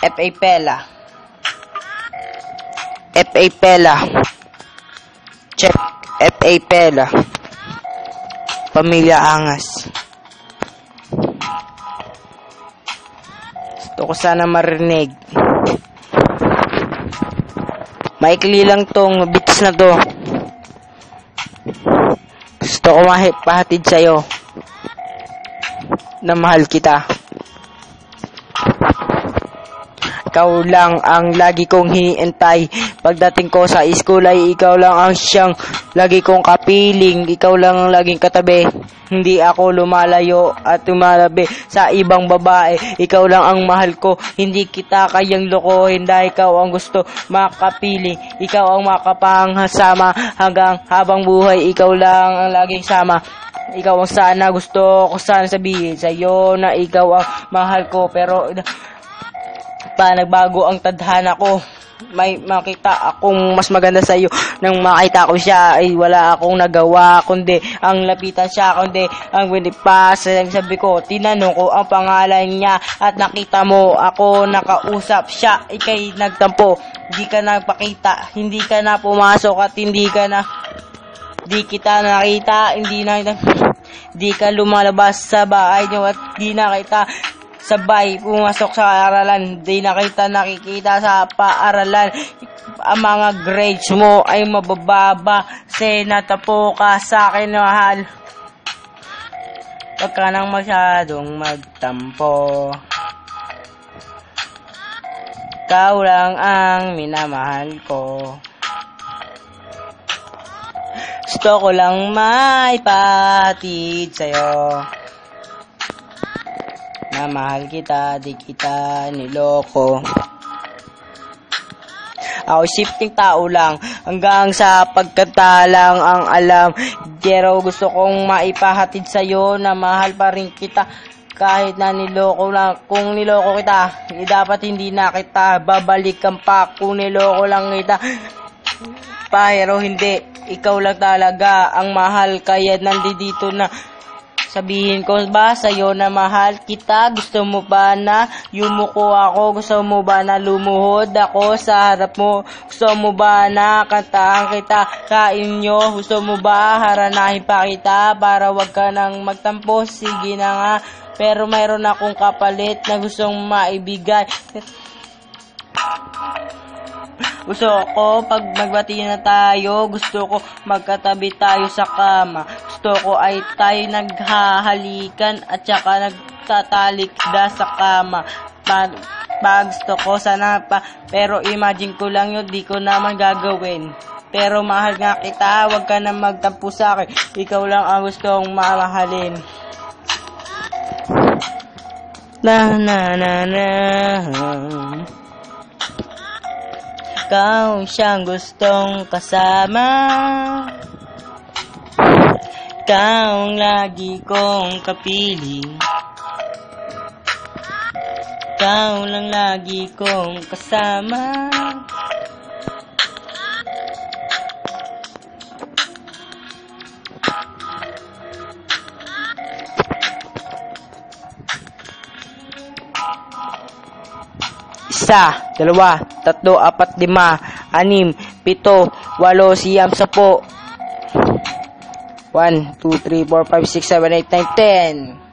F.A. Pela. F.A. Pela. Check. F.A. Pela. Pamilya Angas. Gusto ko sana marinig. Maikli lang tong beats na to. Gusto ko pahatid sa'yo na mahal kita. Ikaw lang ang lagi kong hinihintay. Pagdating ko sa school ay ikaw lang ang siyang lagi kong kapiling. Ikaw lang ang laging katabi. Hindi ako lumalayo at lumalabi sa ibang babae. Ikaw lang ang mahal ko. Hindi kita kayang lokohin dahil ikaw ang gusto makapiling. Ikaw ang makapanghasama hanggang habang buhay. Ikaw lang ang laging sama. Ikaw ang sana gusto ko sana sabihin sa'yo na ikaw ang mahal ko. Pero nagbago ang tadhana ko. May makita akong mas maganda sa iyo. Nang makita ko siya ay wala akong nagawa kundi ang lapitan siya, kundi ang winipas. Sabi ko, tinanong ko ang pangalan niya at nakita mo ako nakausap siya. Ika'y nagtampo, hindi ka nagpakita, hindi ka na pumasok at hindi kita nakita, hindi ka lumalabas sa bahay niyo at di nakita sabay pumasok sa aralan. Di na kita nakikita sa paaralan. Ang mga grades mo ay mabababa. Natapo ka sa akin, mahal. Huwag ka nang masyadong magtampo. Ikaw lang ang minamahal ko. Gusto ko lang maipahatid sa'yo na mahal kita, di kita niloko. Ako shifting tao lang, hanggang sa pagkanta lang ang alam. Pero gusto kong maipahatid sa'yo na mahal pa rin kita. Kahit na niloko lang, kung niloko kita, dapat hindi na kita babalikan pa. Kung niloko lang kita, pero hindi, ikaw lang talaga ang mahal. Kaya nandito na sabihin ko ba sa'yo na mahal kita? Gusto mo ba na yumuko ako? Gusto mo ba na lumuhod ako sa harap mo? Gusto mo ba na kantahan kita sa inyo? Gusto mo ba haranahin pa kita para wag ka nang magtampo? Sige na nga, pero mayroon akong kapalit na gustong maibigay. Gusto ko pag nagbati na tayo, gusto ko magkatabi tayo sa kama. Gusto ko ay tayo naghahalikan at saka nagtatalikda sa kama. Gusto ko sana pa, pero imagine ko lang yun, di ko naman gagawin. Pero mahal nga kita, wag ka na magtampo sa akin. Ikaw lang ang gustong mamahalin. Na na na na. Ikaw siyang gustong kasama. Ikaw ang lagi kong kapiling. Ikaw lang lagi kong kasama. Isa, dalawa, tatlo, apat, lima, anim, pito, walo, siyam, sapo. 1, 2, 3, 4, 5, 6, 7, 8, 9, 10.